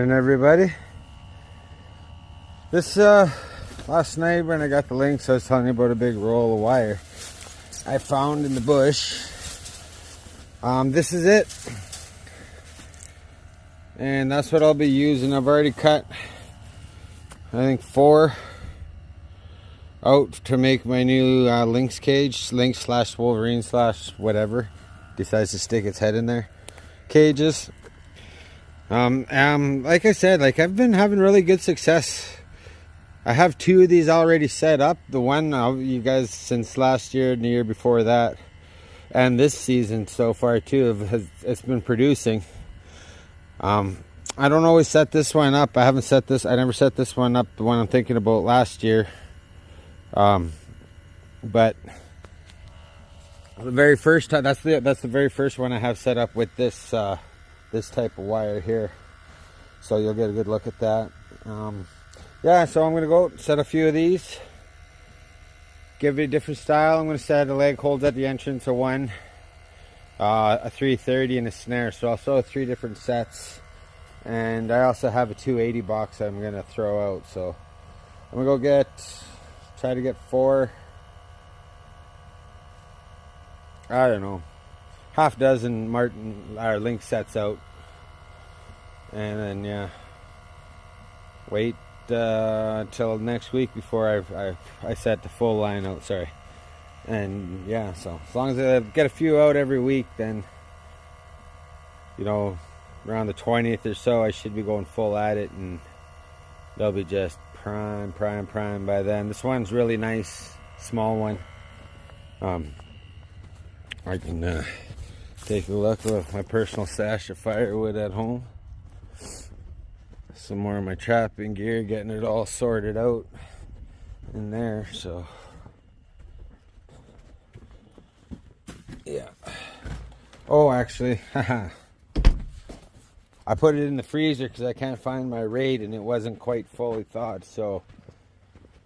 Morning, everybody. This last night when I got the Lynx, I was telling you about a big roll of wire I found in the bush. This is it, and that's what I'll be using. I've already cut, I think, 4 out to make my new Lynx cage. Lynx slash wolverine slash whatever decides to stick its head in there cages. Like I said, I've been having really good success. I have 2 of these already set up. The one you guys, since last year and the year before that, and this season so far too, it's been producing. I don't always set this one up. I never set this one up, the one I'm thinking about last year. But the very first time, that's the very first one I have set up with this this type of wire here, so you'll get a good look at that. Yeah, so I'm gonna go set a few of these, give it a different style. I'm gonna set a leg holds at the entrance of one, a 330 and a snare, so I'll throw 3 different sets, and I also have a 280 box I'm gonna throw out. So I'm gonna go try to get 4, I don't know, half dozen Martin or Lynx sets out, and then yeah, wait till next week before I set the full line out. Sorry. And yeah, so as long as I get a few out every week, then around the 20th or so I should be going full at it, and they'll be just prime by then. This one's really nice, small one. I can take a look at my personal stash of firewood at home. Some more of my trapping gear, getting it all sorted out in there. So yeah. Oh, actually, I put it in the freezer because I can't find my raid and it wasn't quite fully thawed. So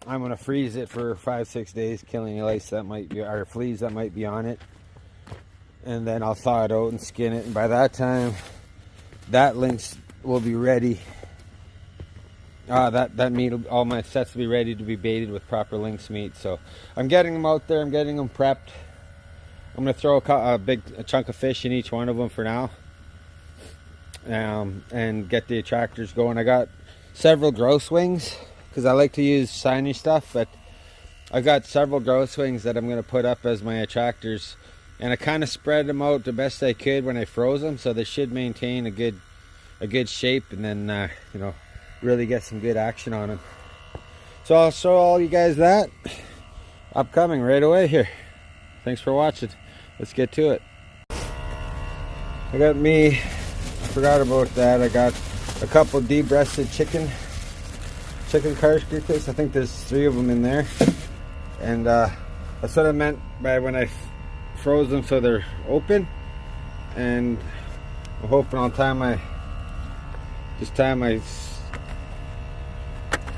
I'm gonna freeze it for 5-6 days, killing lice that might be, or fleas that might be on it. And then I'll thaw it out and skin it, and by that time that Lynx will be ready. That meat, all my sets will be ready to be baited with proper Lynx meat. So I'm getting them out there, I'm getting them prepped. I'm gonna throw a big chunk of fish in each one of them for now, and get the attractors going. I got several gross wings because I like to use shiny stuff, but I got several gross wings that I'm gonna put up as my attractors. And I kind of spread them out the best I could when I froze them, so they should maintain a good shape, and then really get some good action on them. So I'll show all you guys that upcoming right away here. Thanks for watching. Let's get to it. I forgot about that. I got a couple de-breasted chicken cartridges. I think there's 3 of them in there, and that's what I meant by when I froze them, so they're open. And I'm hoping I'll tie my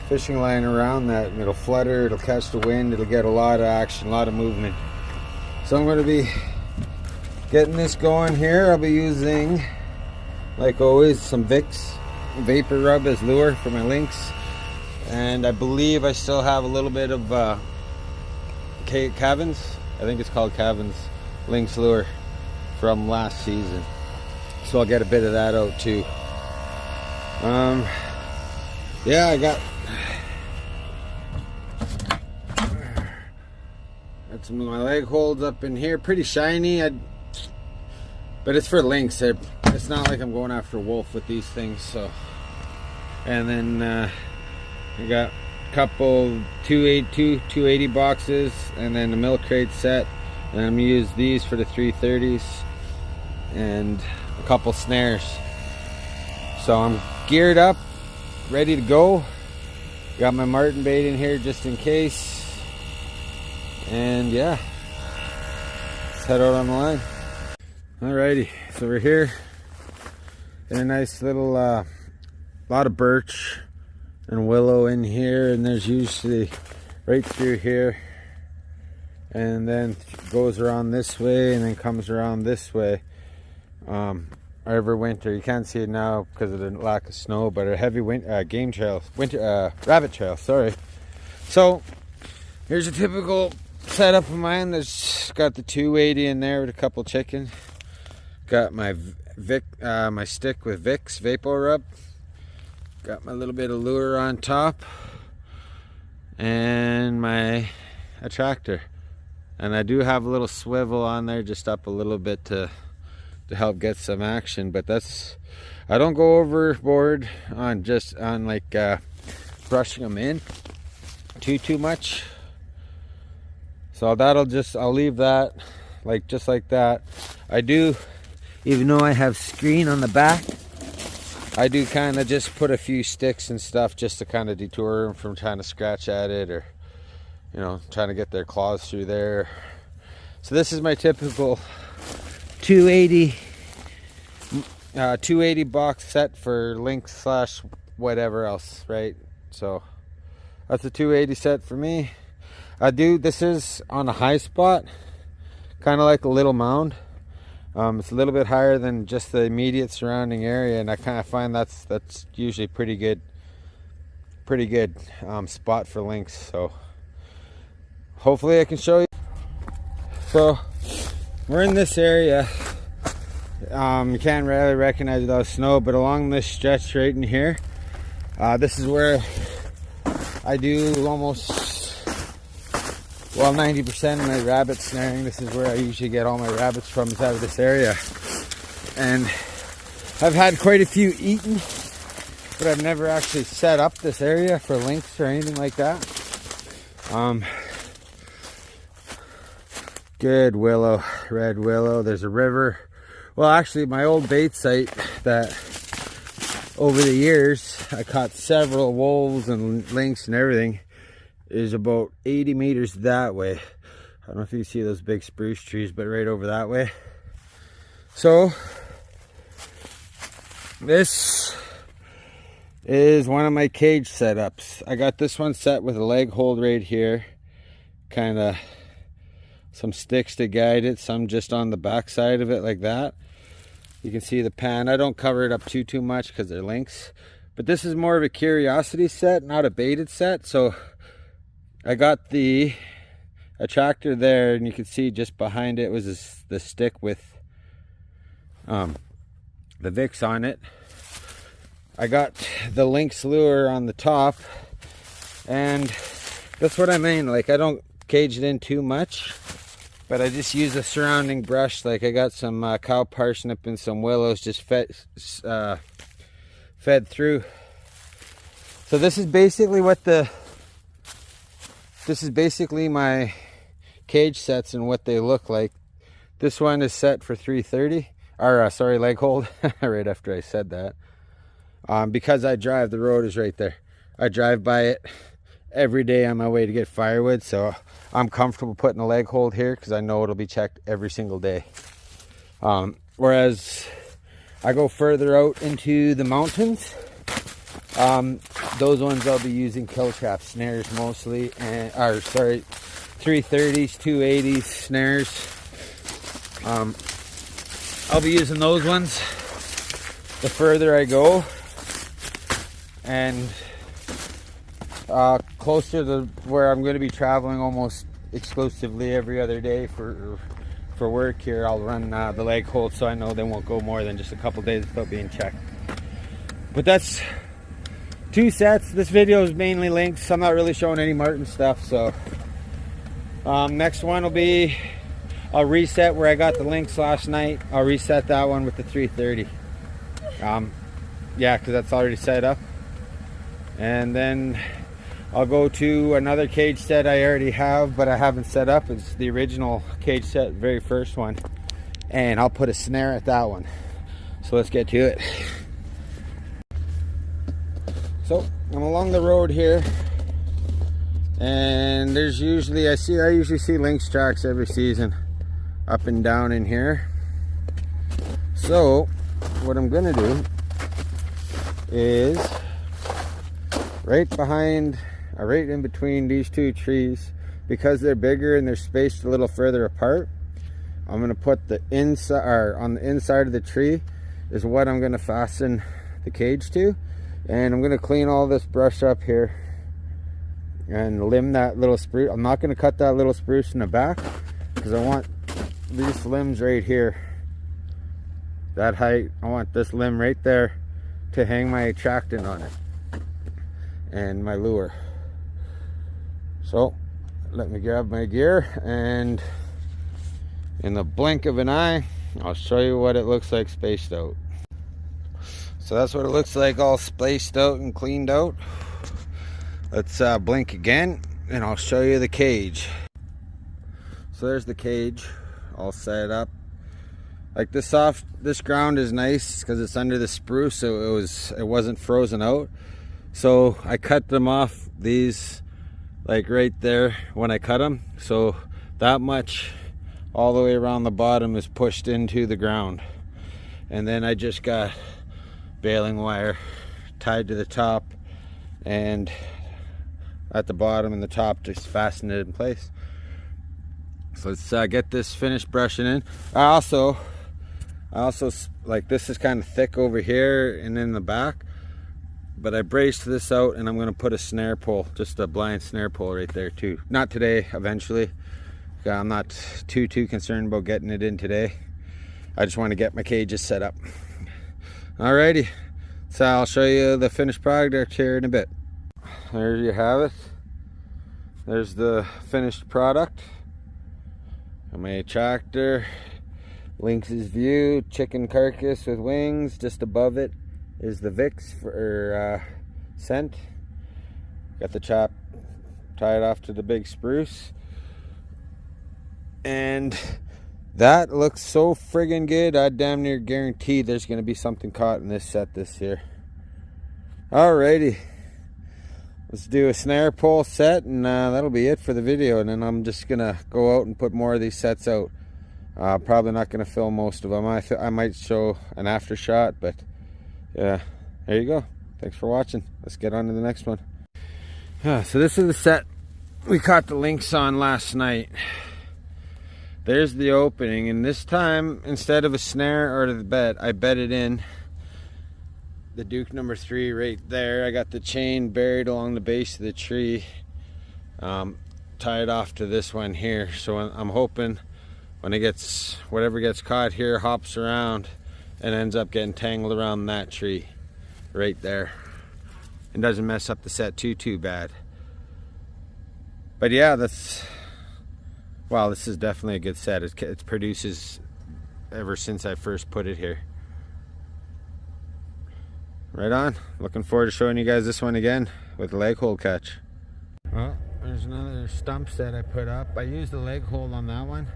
fishing line around that, and it'll flutter, it'll catch the wind, it'll get a lot of action, a lot of movement. So I'm going to be getting this going here. I'll be using, like always, some Vicks Vapor Rub as lure for my Lynx, and I believe I still have a little bit of Cavan's, I think it's called Cavan's Lynx lure from last season, so I'll get a bit of that out too. Yeah, I got some of my leg holds up in here, pretty shiny, but it's for Lynx. It's not like I'm going after wolf with these things. So, and then I got a couple 280 boxes, and then the milk crate set, and I'm gonna use these for the 330s, and a couple snares. So I'm geared up, ready to go. Got my Martin bait in here just in case, and yeah, let's head out on the line. Alrighty, so we're here in a nice little lot of birch and willow in here, and there's usually right through here, and then goes around this way and then comes around this way. every winter. You can't see it now because of the lack of snow, but a heavy game trail, rabbit trail, sorry. So here's a typical setup of mine. There's got the 280 in there with a couple chickens. Got my my stick with Vicks Vapor Rub. Got my little bit of lure on top, and my attractor. And I do have a little swivel on there, just up a little bit to help get some action. But that's, I don't go overboard on like brushing them in too much. So I'll leave that like just like that. I do, even though I have screen on the back, I do kind of just put a few sticks and stuff just to kind of detour them from trying to scratch at it, or trying to get their claws through there. So this is my typical 280 box set for Lynx / whatever else, right? So that's a 280 set for me. This is on a high spot, kind of like a little mound. It's a little bit higher than just the immediate surrounding area, and I kind of find that's usually pretty good spot for lynx. So hopefully I can show you. So we're in this area. You can't really recognize without snow, but along this stretch right in here, this is where I do almost 90% of my rabbit snaring. This is where I usually get all my rabbits from, is out of this area. And I've had quite a few eaten, but I've never actually set up this area for lynx or anything like that. Good willow, red willow. There's a river. Well, actually, my old bait site that over the years I caught several wolves and lynx and everything is about 80 meters that way. I don't know if you can see those big spruce trees, but right over that way. So this is one of my cage setups. I got this one set with a leg hold right here, kind of some sticks to guide it, some just on the back side of it like that. You can see the pan. I don't cover it up too much because they're lynx, but this is more of a curiosity set, not a baited set. So I got the attractor there, and you can see just behind it was the stick with the Vicks on it. I got the Lynx lure on the top, and that's what I mean. Like, I don't cage it in too much, but I just use a surrounding brush. Like, I got some cow parsnip and some willows just fed through. So this is basically my cage sets and what they look like. This one is set for 330, or sorry, leg hold, right after I said that. Because I drive, the road is right there. I drive by it every day on my way to get firewood, so I'm comfortable putting a leg hold here because I know it'll be checked every single day. Whereas I go further out into the mountains, those ones I'll be using kill trap snares mostly, and 330s, 280s snares. I'll be using those ones the further I go, and closer to where I'm going to be traveling almost exclusively every other day for work here, I'll run the leg hold, so I know they won't go more than just a couple days without being checked. But that's 2 sets. This video is mainly lynx. I'm not really showing any marten stuff. So next one will be, I'll reset where I got the lynx last night. I'll reset that one with the 330. Yeah, because that's already set up. And then I'll go to another cage set I already have, but I haven't set up. It's the original cage set, very first one. And I'll put a snare at that one. So let's get to it. So I'm along the road here, and there's usually, I usually see lynx tracks every season up and down in here. So what I'm gonna do is right in between these 2 trees, because they're bigger and they're spaced a little further apart, I'm gonna put the inside, or on the inside of the tree, is what I'm going to fasten the cage to. And I'm going to clean all this brush up here and limb that little spruce. I'm not going to cut that little spruce in the back because I want these limbs right here, that height. I want this limb right there to hang my attractant on it and my lure. So let me grab my gear, and in the blink of an eye I'll show you what it looks like spaced out. So that's what it looks like, all spaced out and cleaned out. Let's blink again and I'll show you the cage. So there's the cage all set up. Like this ground is nice because it's under the spruce, so it wasn't frozen out. So I cut them off, these like right there when I cut them, so that much all the way around the bottom is pushed into the ground. And then I just got baling wire tied to the top and at the bottom and the top, just fasten it in place. So let's get this finished brushing in. I also like, this is kind of thick over here and in the back, but I braced this out and I'm going to put a snare pole, just a blind snare pole right there too. Not today, eventually. I'm not too concerned about getting it in today. I just want to get my cages set up. Alrighty, so I'll show you the finished product here in a bit. There you have it. There's the finished product. My tractor, Lynx's View, chicken carcass with wings. Just above it is the Vicks for scent. Got the chop tied off to the big spruce. And that looks so friggin' good. I damn near guarantee there's going to be something caught in this set this year. Alrighty. Let's do a snare pole set, and that'll be it for the video. And then I'm just going to go out and put more of these sets out. Probably not going to film most of them. I might show an after shot, but yeah, there you go. Thanks for watching. Let's get on to the next one. So this is the set we caught the Lynx on last night. There's the opening, and this time, instead of a snare or the bed, I bedded in the Duke number 3 right there. I got the chain buried along the base of the tree, tied off to this one here. So I'm hoping when it gets, whatever gets caught here hops around and ends up getting tangled around that tree right there and doesn't mess up the set too bad. But yeah, wow, this is definitely a good set. It produces ever since I first put it here. Right on. Looking forward to showing you guys this one again with a leg hold catch. Well, there's another stump set I put up. I used a leg hold on that one.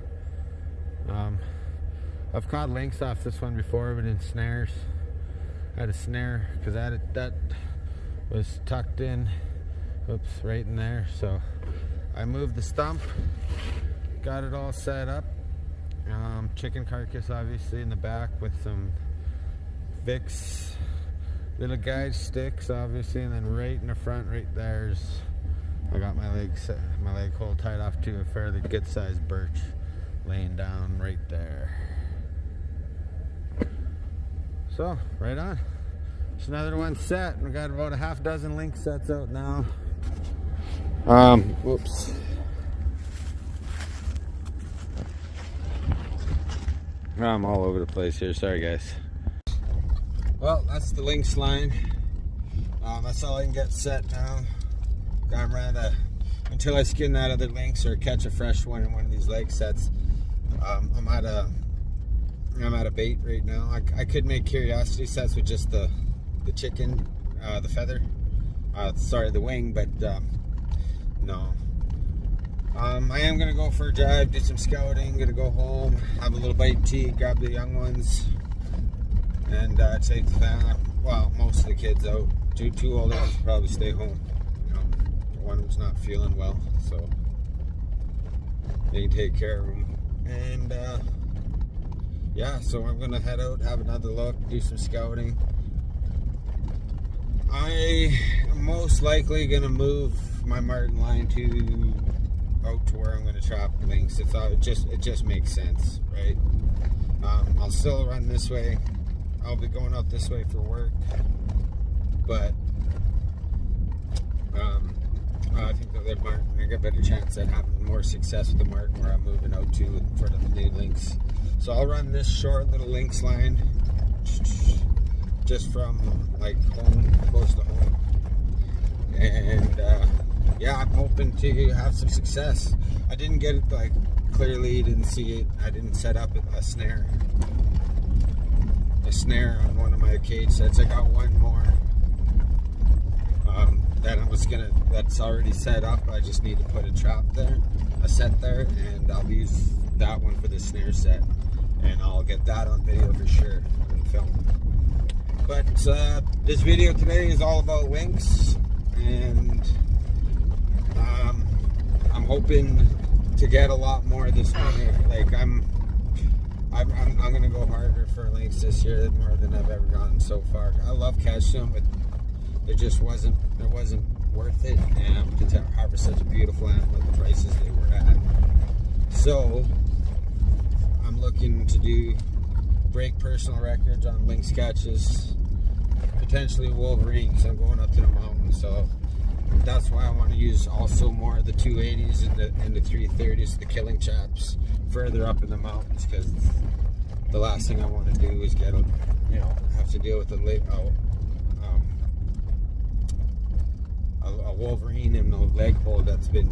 I've caught lynx off this one before, but in snares. I had a snare because that was tucked in, oops, right in there. So I moved the stump, got it all set up. Chicken carcass obviously in the back with some Vicks little guide sticks obviously, and then right in the front right there's, I got my leg hold tied off to a fairly good sized birch laying down right there. So right on, just another one set. We got about a half dozen Lynx sets out now. Whoops. I'm all over the place here, sorry guys. Well, that's the Lynx line. That's all I can get set now. I'm ready until I skin that other Lynx or catch a fresh one in one of these leg sets. I'm out of bait right now. I could make curiosity sets with just the chicken, the feather, sorry, the wing, but no. I am gonna go for a drive, do some scouting, gonna go home, have a little bite to eat, grab the young ones, and take the family, well, most of the kids out. Two older ones will probably stay home. One was not feeling well, so they can take care of them. And yeah, so I'm gonna head out, have another look, do some scouting. I am most likely gonna move my Martin line out to where I'm gonna trap Lynx. It just makes sense, right? I'll still run this way. I'll be going out this way for work, but I think that the Martin, I got a better chance at having more success with the Martin where I'm moving out to in front of the new Lynx. So I'll run this short little Lynx line just from like home, close to home, and yeah, I'm hoping to have some success. I didn't get it like clearly, didn't see it. I didn't set up a snare on one of my cage sets. I got one more that that's already set up. I just need to put a set there, and I'll use that one for the snare set, and I'll get that on video for sure and film. But this video today is all about Lynx, and I'm hoping to get a lot more this winter. Like I'm gonna go harder for Lynx this year more than I've ever gone so far. I love catching them, but it wasn't worth it, and to harvest such a beautiful animal at the prices they were at. So I'm looking to break personal records on Lynx catches, potentially Wolverine, because I'm going up to the mountains. So that's why I want to use also more of the 280s and the 330s, the killing chaps, further up in the mountains, because the last thing I want to do is have to deal with a Wolverine and a leg hold that's been,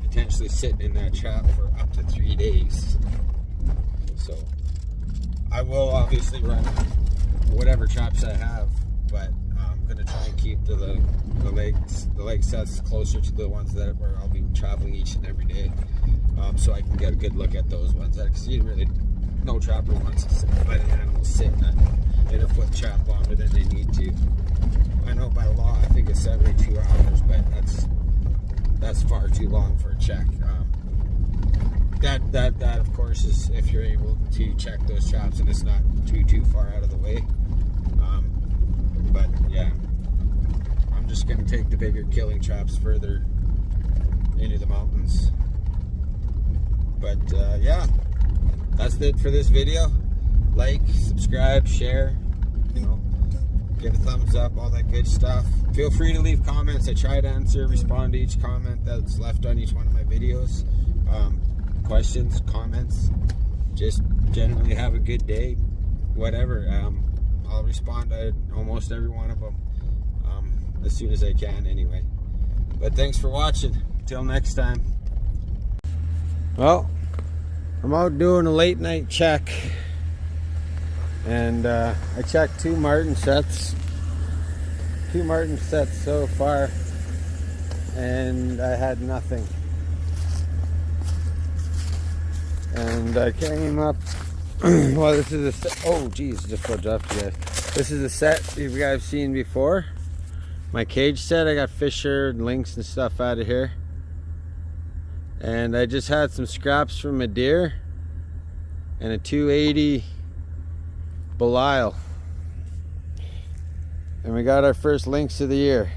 potentially sitting in that trap for up to 3 days. So I will obviously run whatever traps I have, but I'm gonna try and keep the leg sets closer to the ones where I'll be traveling each and every day, so I can get a good look at those ones. Because no trapper wants to let an animal sit in a foot trap longer than they need to. I know by law I think it's every 2 hours, but that's far too long for a check. That of course is if you're able to check those traps and it's not too far out of the way. But yeah, I'm just gonna take the bigger killing traps further into the mountains. But yeah, that's it for this video. Like, subscribe, share, give a thumbs up, all that good stuff. Feel free to leave comments. I try to respond to each comment that's left on each one of my videos. Questions, comments, just generally have a good day, whatever. I'll respond to almost every one of them as soon as I can anyway. But thanks for watching. Till next time. Well, I'm out doing a late night check, and I checked 2 Martin sets so far, and I had nothing. And I came up, well, this is a set, oh geez, just what dropped you guys. This is a set you guys have seen before. My cage set, I got Fisher and Lynx and stuff out of here. And I just had some scraps from a deer and a 280 Belial. And we got our first Lynx of the year.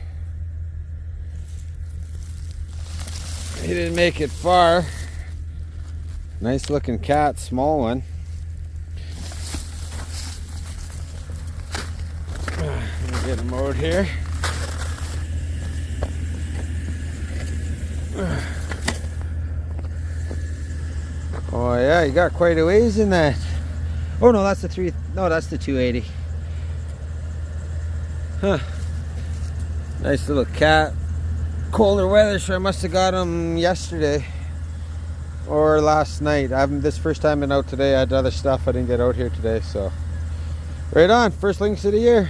He didn't make it far. Nice looking cat, small one. Let me get him out here. Oh yeah, you got quite a ways in that. Oh no, that's the 280. Huh. Nice little cat. Colder weather, so I must have got him yesterday or last night. This first time been out today. I had other stuff. I didn't get out here today, so right on. First Lynx of the year.